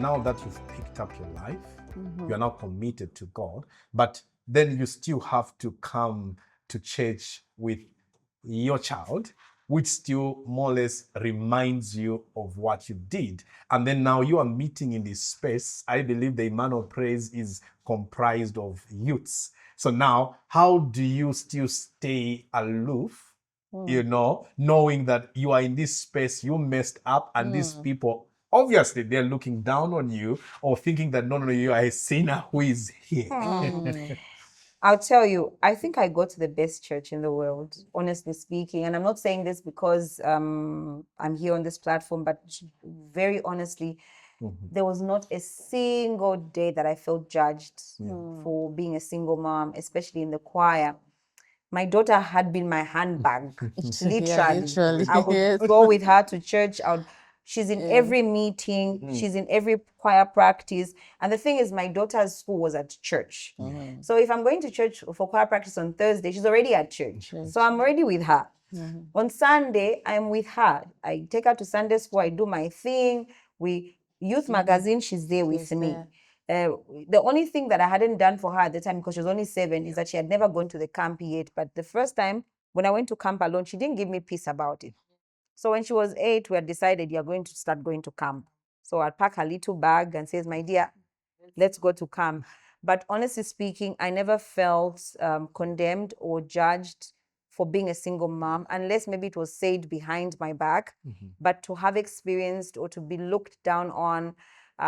now that you've picked up your life, you're now committed to God, but then you still have to come to church with your child, which still more or less reminds you of what you did. And then now you are meeting in this space. I believe the Man of Praise is comprised of youths. So now, how do you still stay aloof, knowing that you are in this space, you messed up, and these people, obviously, they're looking down on you or thinking that, no, you are a sinner who is here. I'll tell you, I think I go to the best church in the world, honestly speaking. And I'm not saying this because I'm here on this platform, but very honestly, there was not a single day that I felt judged for being a single mom, especially in the choir. My daughter had been my handbag, literally. I would go with her to church. She's in every meeting. She's in every choir practice. And the thing is, my daughter's school was at church. So if I'm going to church for choir practice on Thursday, she's already at church. So I'm already with her. On Sunday, I'm with her. I take her to Sunday school. I do my thing. Youth magazine, she's there with me. The only thing that I hadn't done for her at the time, because she was only 7, is that she had never gone to the camp yet. But the first time when I went to camp alone, she didn't give me peace about it. So when she was 8, we had decided you're going to start going to camp. So I'd pack her little bag and says, my dear, let's go to camp. But honestly speaking, I never felt condemned or judged for being a single mom, unless maybe it was said behind my back. But to have experienced or to be looked down on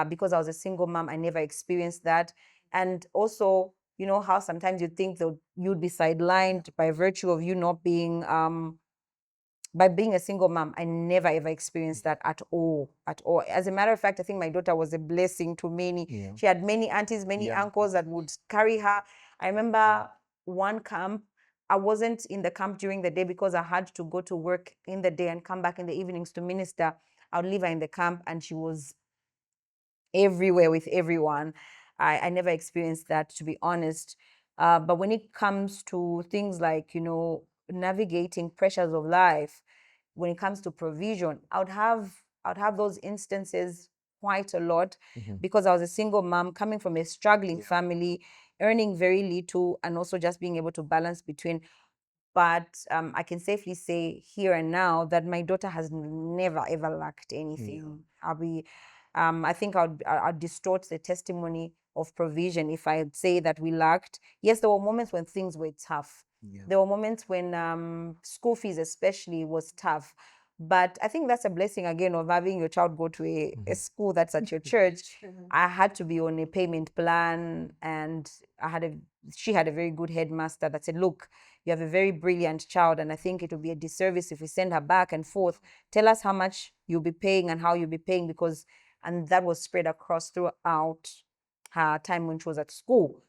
because I was a single mom, I never experienced that. And also, you know how sometimes you think that you'd be sidelined by virtue of you not being by being a single mom. I never ever experienced that at all. As a matter of fact, I think my daughter was a blessing to many. She had many aunties, many uncles that would carry her. I remember one camp, I wasn't in the camp during the day because I had to go to work in the day and come back in the evenings to minister. I would leave her in the camp, and she was everywhere with everyone. I never experienced that, to be honest. But when it comes to things like, navigating pressures of life, when it comes to provision, I would have those instances quite a lot because I was a single mom coming from a struggling family, earning very little, and also just being able to balance between. But I can safely say here and now that my daughter has never ever lacked anything. I think I'd distort the testimony of provision if I say that we lacked. Yes, there were moments when things were tough. There were moments when school fees especially was tough. But I think that's a blessing again of having your child go to a school that's at your church. I had to be on a payment plan, and she had a very good headmaster that said, look, you have a very brilliant child, and I think it would be a disservice if we send her back and forth. Tell us how much you'll be paying and how you'll be paying, and that was spread across throughout her time when she was at school.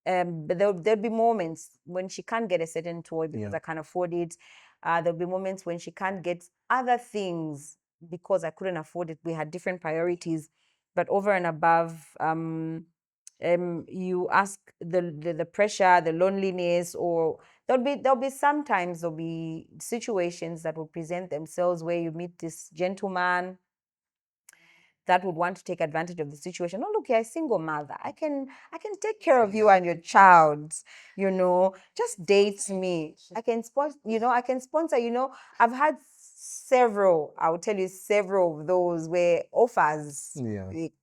But there'll be moments when she can't get a certain toy because I can't afford it. There'll be moments when she can't get other things because I couldn't afford it. We had different priorities. But over and above, you ask the pressure, the loneliness, or there'll be situations that will present themselves where you meet this gentleman that would want to take advantage of the situation. Oh, look, you're a single mother. I can take care of you and your child. Just date me. I can sponsor. I've had several. I will tell you several of those where offers.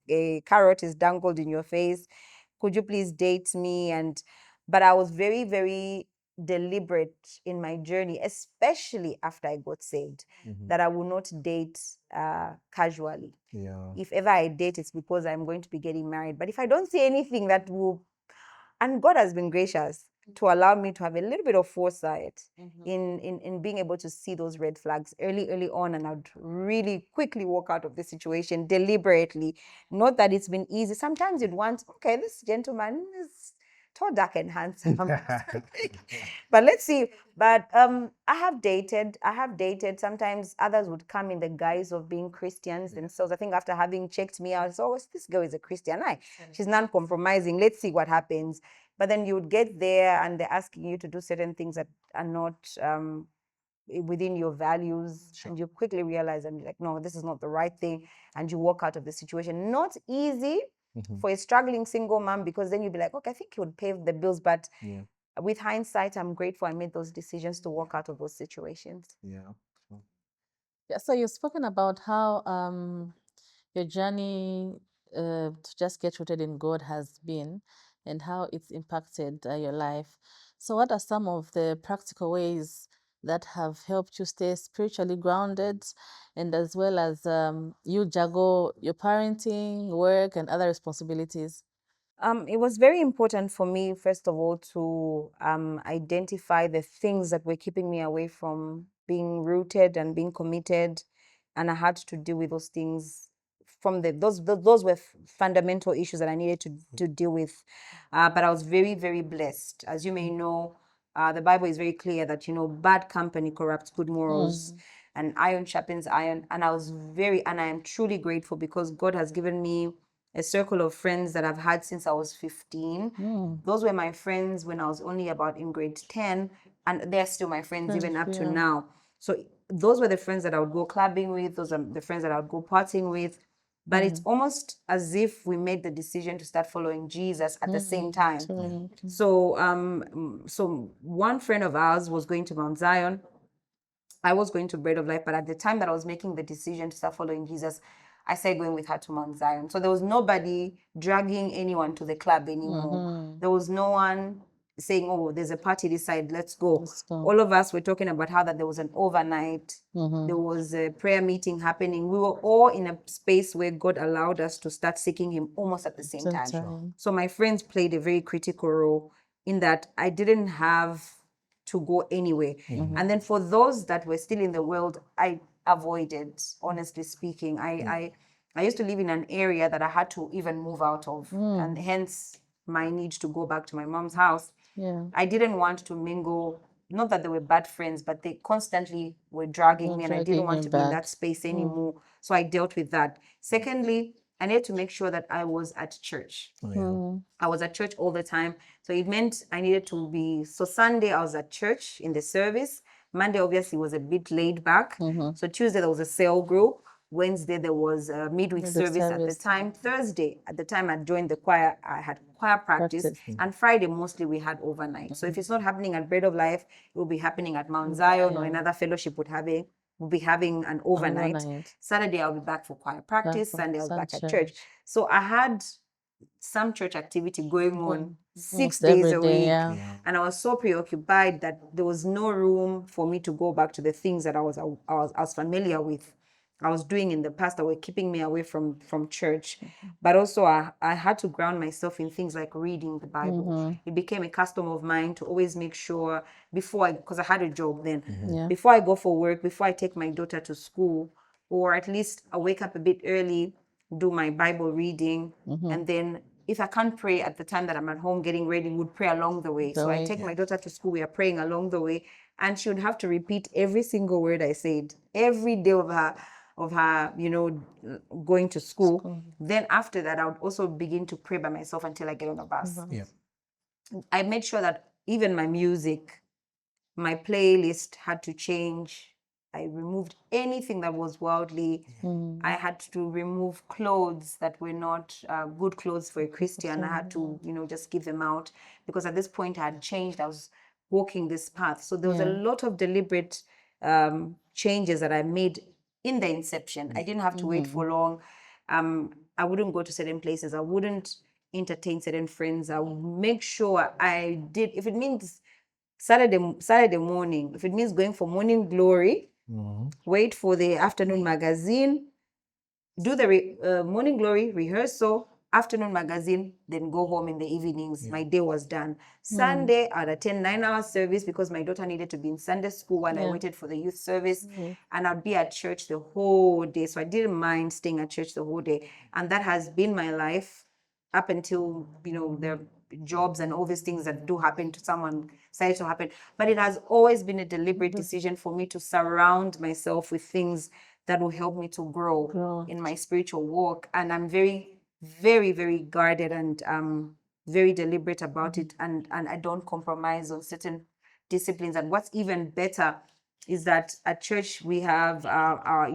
A carrot is dangled in your face. Could you please date me? But I was very, very deliberate in my journey, especially after I got saved, that I will not date casually. If ever I date, it's because I'm going to be getting married. But if I don't see anything that will, and God has been gracious to allow me to have a little bit of foresight in being able to see those red flags early on, and I'd really quickly walk out of the situation deliberately. Not that it's been easy. Sometimes you'd want, okay, this gentleman is tall, dark, and handsome. But let's see. But I have dated. Sometimes others would come in the guise of being Christians themselves. I think after having checked me out, so this girl is a Christian. She's non-compromising. Let's see what happens. But then you would get there and they're asking you to do certain things that are not within your values, Sure. and you quickly realize and you're like, no, this is not the right thing, and you walk out of the situation. Not easy for a struggling single mom, because then you'd be like, okay, I think he would pay the bills, but Yeah. with hindsight, I'm grateful I made those decisions to walk out of those situations. Yeah. Yeah, so you've spoken about how your journey to just get rooted in God has been, and how it's impacted your life. So, what are some of the practical ways that have helped you stay spiritually grounded, and as well as you juggle your parenting, work, and other responsibilities? It was very important for me, first of all, to identify the things that were keeping me away from being rooted and being committed, and I had to deal with those things. From those were fundamental issues that I needed to deal with. But I was very, very blessed, as you may know. The Bible is very clear that bad company corrupts good morals, and iron sharpens iron. And I am truly grateful, because God has given me a circle of friends that I've had since I was 15. Those were my friends when I was only about in grade 10, and they're still my friends even up to Yeah. now. So those were the friends that I would go clubbing with, those are the friends that I would go partying with. But it's almost as if we made the decision to start following Jesus at the same time. So one friend of ours was going to Mount Zion. I was going to Bread of Life, but at the time that I was making the decision to start following Jesus, I started going with her to Mount Zion. So there was nobody dragging anyone to the club anymore. There was no one saying, oh, there's a party this side, let's go. All of us were talking about how that there was an overnight, there was a prayer meeting happening. We were all in a space where God allowed us to start seeking Him almost at the same time. So my friends played a very critical role in that I didn't have to go anywhere. And then for those that were still in the world, I avoided, honestly speaking. I used to live in an area that I had to even move out of, and hence my need to go back to my mom's house. Yeah. I didn't want to mingle, not that they were bad friends, but they constantly were dragging me, and I didn't want to be in that space anymore. So I dealt with that. Secondly, I needed to make sure that I was at church. I was at church all the time. So it meant I needed to be. So Sunday, I was at church in the service. Monday, obviously, was a bit laid back. So Tuesday, there was a cell group. Wednesday, there was a midweek service at the time. Thursday, at the time I joined the choir, I had choir practice. And Friday, mostly we had overnight. So if it's not happening at Bread of Life, it will be happening at Mount Zion, or another fellowship we'll be having an overnight. Saturday, I'll be back for choir practice. Sunday, I was back at church. So I had some church activity going on 6 days a week. And I was so preoccupied that there was no room for me to go back to the things that I was familiar with, I was doing in the past, that were keeping me away from church. But also I had to ground myself in things like reading the Bible. It became a custom of mine to always make sure because I had a job then, before I go for work, before I take my daughter to school, or at least I wake up a bit early, do my Bible reading, and then if I can't pray at the time that I'm at home getting ready, would pray along the way. So I take my daughter to school, we are praying along the way, and she would have to repeat every single word I said every day of her going to school. Then after that, I would also begin to pray by myself until I get on a bus. I made sure that even my music, my playlist had to change. I removed anything that was worldly. I had to remove clothes that were not good clothes for a Christian. I had to, just give them out, because at this point I had changed. I was walking this path. So there was a lot of deliberate changes that I made in the inception. I didn't have to wait for long. I wouldn't go to certain places. I wouldn't entertain certain friends. I would make sure I did, if it means Saturday morning, if it means going for morning glory, wait for the afternoon magazine, do the morning glory rehearsal, afternoon magazine, then go home in the evenings. My day was done. Sunday, I'd attend 9-hour service because my daughter needed to be in Sunday school while I waited for the youth service. And I'd be at church the whole day. So I didn't mind staying at church the whole day. And that has been my life up until, the jobs and all these things that do happen to someone started to happen. But it has always been a deliberate decision for me to surround myself with things that will help me to grow in my spiritual walk. And I'm very, very, very guarded and very deliberate about it. And I don't compromise on certain disciplines. And what's even better is that at church we have our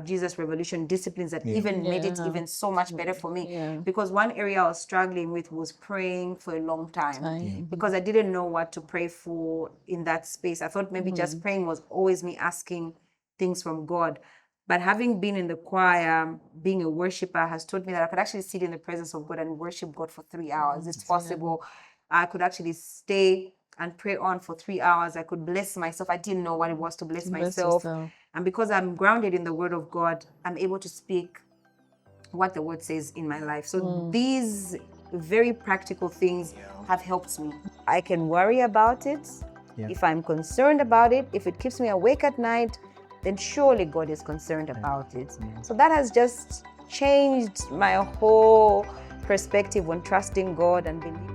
Jesus Revolution disciplines that even made it Yeah. even so much better for me. Yeah. Because one area I was struggling with was praying for a long time. Because I didn't know what to pray for in that space. I thought maybe just praying was always me asking things from God. But having been in the choir, being a worshiper has taught me that I could actually sit in the presence of God and worship God for 3 hours. It's possible. I could actually stay and pray on for 3 hours. I could bless myself. I didn't know what it was to bless myself. And because I'm grounded in the word of God, I'm able to speak what the word says in my life. So these very practical things have helped me. I can worry about it. If I'm concerned about it, if it keeps me awake at night, then surely God is concerned about it. So that has just changed my whole perspective on trusting God and believing.